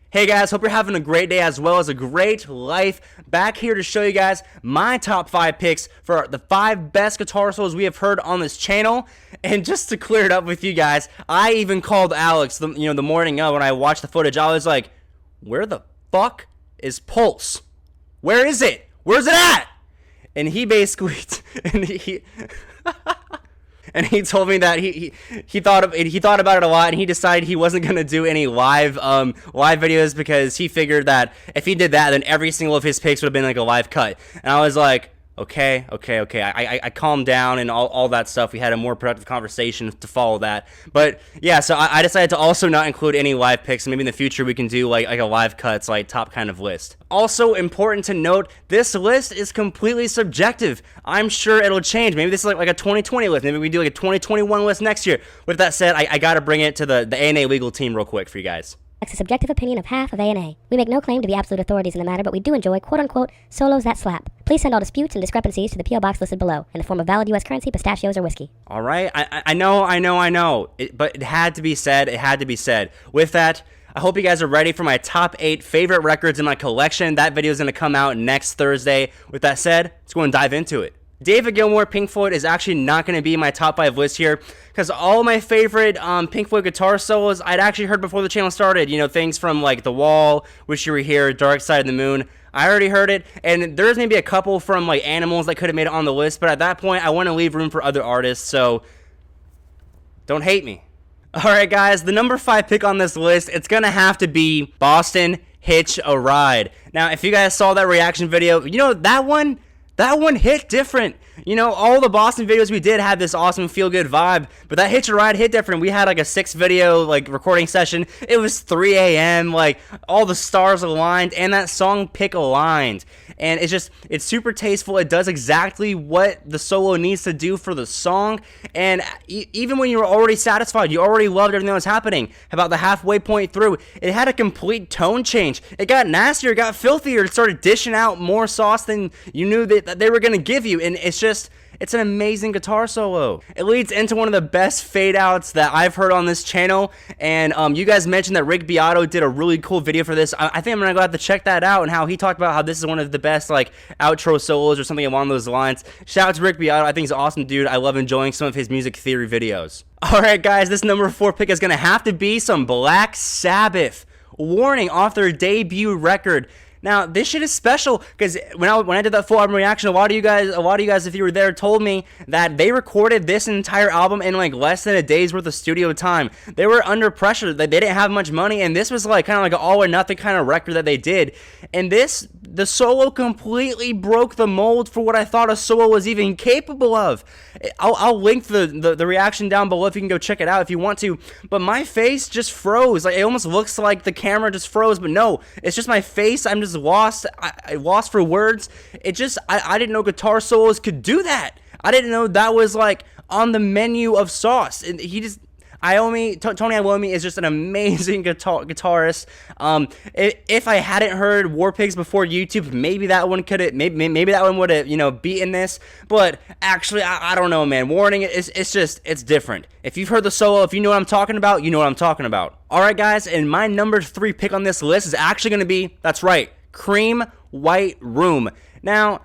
Hey guys, hope you're having a great day as well as a great life. Back here to show you guys my top 5 picks for the 5 best guitar solos we have heard on this channel. And just to clear it up with you guys, I even called Alex the morning of when I watched the footage. I was like, where the fuck is Pulse? Where is it? Where's it at? And he basically and he told me that he thought about it a lot, and he decided he wasn't gonna do any live videos because he figured that if he did that, then every single of his picks would have been like a live cut. And I was like, okay. I calmed down and all that stuff. We had a more productive conversation to follow that. But yeah, so I decided to also not include any live picks. Maybe in the future we can do like a live cuts, like top kind of list. Also important to note, this list is completely subjective. I'm sure it'll change. Maybe this is like a 2020 list. Maybe we do like a 2021 list next year. With that said, I gotta bring it to the ANA legal team real quick for you guys. That's a subjective opinion of half of ANA. We make no claim to be absolute authorities in the matter, but we do enjoy quote-unquote solos that slap. Please send all disputes and discrepancies to the P.O. Box listed below in the form of valid U.S. currency, pistachios, or whiskey. All right, I know. But it had to be said. With that, I hope you guys are ready for my top 8 favorite records in my collection. That video is going to come out next Thursday. With that said, let's go and dive into it. David Gilmour, Pink Floyd is actually not going to be in my top 5 list here because all my favorite Pink Floyd guitar solos I'd actually heard before the channel started. You know, things from like The Wall, Wish You Were Here, Dark Side of the Moon. I already heard it, and there's maybe a couple from like Animals that could have made it on the list, but at that point I want to leave room for other artists, so don't hate me. Alright guys, the number 5 pick on this list, it's going to have to be Boston Hitch a Ride. Now, if you guys saw that reaction video, you know, that one hit different. You know, all the Boston videos we did had this awesome feel-good vibe, but that Hitch a Ride hit different. We had like a 6-video like recording session. It was 3 a.m. Like all the stars aligned and that song pick aligned. And it's super tasteful. It does exactly what the solo needs to do for the song. And even when you were already satisfied, you already loved everything that was happening, about the halfway point through, it had a complete tone change. It got nastier, it got filthier, it started dishing out more sauce than you knew that they were going to give you. And it's an amazing guitar solo. It leads into one of the best fade outs that I've heard on this channel. And you guys mentioned that Rick Beato did a really cool video for this. I think I'm gonna go have to check that out, and how he talked about how this is one of the best like outro solos or something along those lines. Shout out to Rick Beato. I think he's an awesome dude. I love enjoying some of his music theory videos. Alright guys, this number 4 pick is gonna have to be some Black Sabbath. Warning, off their debut record. Now, this shit is special because when I did that full album reaction, a lot of you guys, if you were there, told me that they recorded this entire album in like less than a day's worth of studio time. They were under pressure. They didn't have much money, and this was like kind of like an all or nothing kind of record that they did. And the solo completely broke the mold for what I thought a solo was even capable of. I'll link the reaction down below if you can go check it out if you want to. But my face just froze. Like, it almost looks like the camera just froze, but no, it's just my face. I'm just lost. I lost for words. I didn't know guitar solos could do that. I didn't know that was like on the menu of sauce. And Tony Iommi is just an amazing guitarist. If I hadn't heard War Pigs before YouTube, maybe that one would have beaten this. But actually, I don't know, man. Warning, it's different. If you've heard the solo, if you know what I'm talking about, you know what I'm talking about. All right, guys, and my number 3 pick on this list is actually going to be, that's right, Cream White Room. Now,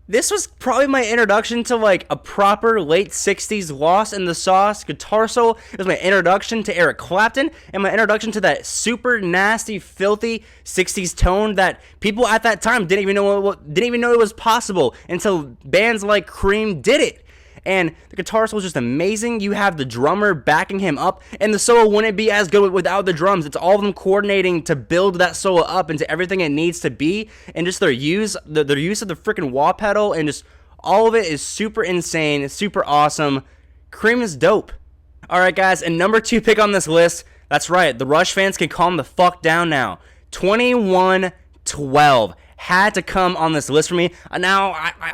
this was probably my introduction to like a proper late 60s Lost in the Sauce guitar solo. It was my introduction to Eric Clapton and my introduction to that super nasty, filthy 60s tone that people at that time didn't even know it was possible until bands like Cream did it. And the guitar solo is just amazing. You have the drummer backing him up, and the solo wouldn't be as good without the drums. It's all of them coordinating to build that solo up into everything it needs to be, and just their use of the freaking wah pedal, and just all of it is super insane, super awesome. Cream is dope. Alright guys, and number 2 pick on this list, that's right, the Rush fans can calm the fuck down now. 2112. Had to come on this list for me. Now,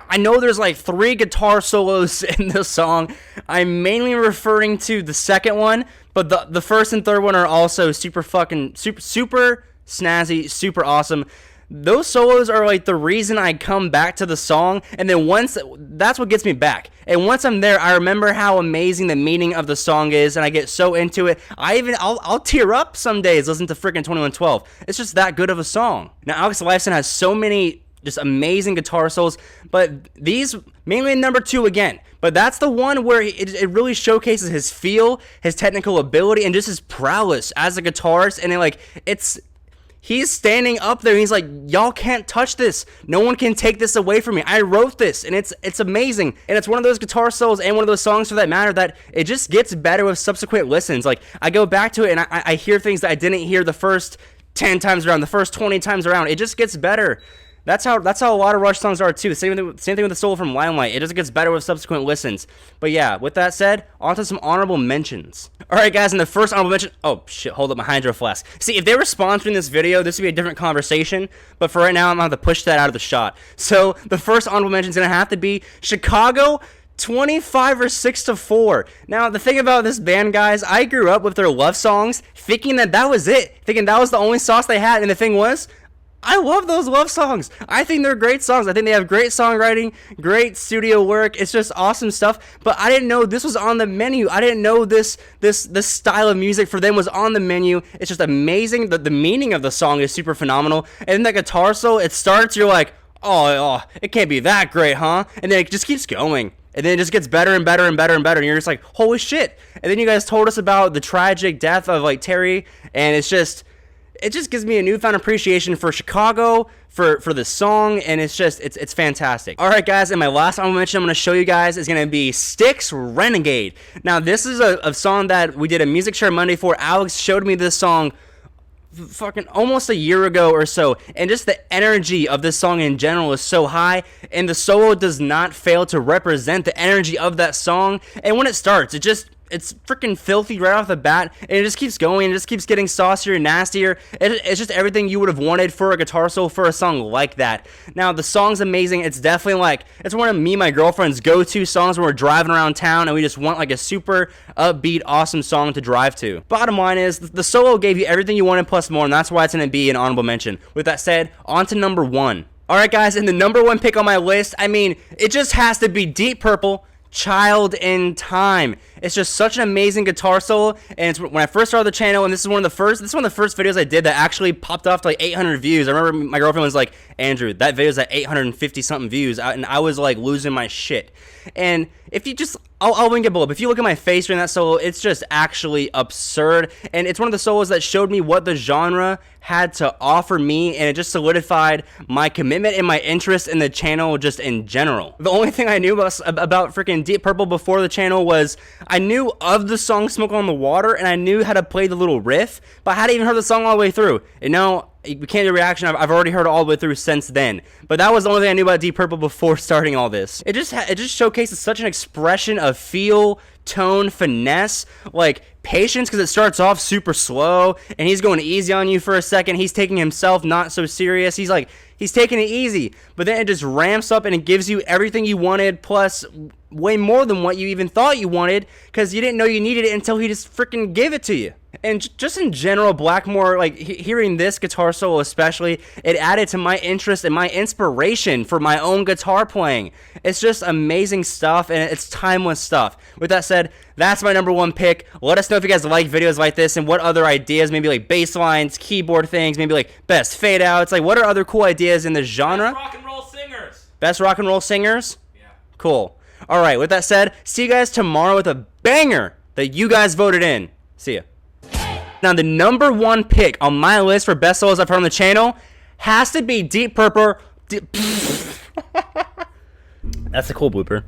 I know there's like 3 guitar solos in this song. I'm mainly referring to the second one, but the first and third one are also super snazzy, super awesome. those solos are like the reason I come back to the song, and then once that's what gets me back. And once I'm there, I remember how amazing the meaning of the song is, and I get so into it. I'll tear up some days listening to freaking 2112. It's just that good of a song. Now, Alex Lifeson has so many just amazing guitar solos, but these mainly in number 2 again. But that's the one where it really showcases his feel, his technical ability, and just his prowess as a guitarist. And he's standing up there and he's like, y'all can't touch this. No one can take this away from me. I wrote this, and it's amazing. And it's one of those guitar solos and one of those songs for that matter that it just gets better with subsequent listens. Like, I go back to it and I hear things that I didn't hear the first 10 times around, the first 20 times around. It just gets better. That's how a lot of Rush songs are too. Same thing with the solo from Limelight. It just gets better with subsequent listens. But yeah, with that said, on to some honorable mentions. Alright guys, in the first honorable mention, oh shit, hold up my Hydro Flask. See, if they were sponsoring this video, this would be a different conversation, but for right now, I'm gonna have to push that out of the shot. So, the first honorable mention is gonna have to be Chicago 25 or 6-4. Now, the thing about this band, guys, I grew up with their love songs, thinking that was it. Thinking that was the only sauce they had, and the thing was, I love those love songs. I think they're great songs. I think they have great songwriting, great studio work. It's just awesome stuff. But I didn't know this was on the menu. I didn't know this style of music for them was on the menu. It's just amazing. The meaning of the song is super phenomenal. And then the guitar solo, it starts, you're like, oh, it can't be that great, huh? And then it just keeps going. And then it just gets better and better and better and better. And you're just like, holy shit. And then you guys told us about the tragic death of like Terry. And it just gives me a newfound appreciation for Chicago, for this song, and it's fantastic. Alright guys, and my last honorable mention I'm going to show you guys is going to be Styx Renegade. Now this is a song that we did a music share Monday for. Alex showed me this song fucking almost a year ago or so, and just the energy of this song in general is so high, and the solo does not fail to represent the energy of that song. And when it starts, it's freaking filthy right off the bat, and it just keeps going, it just keeps getting saucier and nastier. It's just everything you would have wanted for a guitar solo for a song like that. Now, the song's amazing. It's definitely like, it's one of me and my girlfriend's go-to songs when we're driving around town, and we just want like a super upbeat, awesome song to drive to. Bottom line is, the solo gave you everything you wanted plus more, and that's why it's going to be an honorable mention. With that said, on to number 1. Alright guys, and the number 1 pick on my list, I mean, it just has to be Deep Purple, Child in Time. It's just such an amazing guitar solo, and it's when I first started the channel, and this is one of the first videos I did that actually popped off to like 800 views. I remember my girlfriend was like, Andrew, that video's at 850 something views, and I was like losing my shit. And if you just, I'll link it below, but if you look at my face during that solo, it's just actually absurd, and it's one of the solos that showed me what the genre had to offer me, and it just solidified my commitment and my interest in the channel just in general. The only thing I knew about freaking Deep Purple before the channel was I knew of the song Smoke on the Water, and I knew how to play the little riff, but I hadn't even heard the song all the way through. And now, we can't do a reaction. I've already heard it all the way through since then. But that was the only thing I knew about Deep Purple before starting all this. It just showcases such an expression of feel, tone, finesse, like patience, because it starts off super slow, and he's going easy on you for a second. He's taking himself not so serious. He's taking it easy, but then it just ramps up and it gives you everything you wanted, plus way more than what you even thought you wanted, because you didn't know you needed it until he just freaking gave it to you. And just in general, Blackmore, like hearing this guitar solo especially, it added to my interest and my inspiration for my own guitar playing. It's just amazing stuff, and it's timeless stuff. With that said, that's my number 1 pick. Let us know if you guys like videos like this and what other ideas, maybe like bass lines, keyboard things, maybe like best fade outs, like what are other cool ideas in the genre? Best rock and roll singers. Best rock and roll singers? Yeah. Cool. Alright, with that said, see you guys tomorrow with a banger that you guys voted in. See ya. Now, the number 1 pick on my list for best solos I've heard on the channel has to be Deep Purple. That's a cool blooper.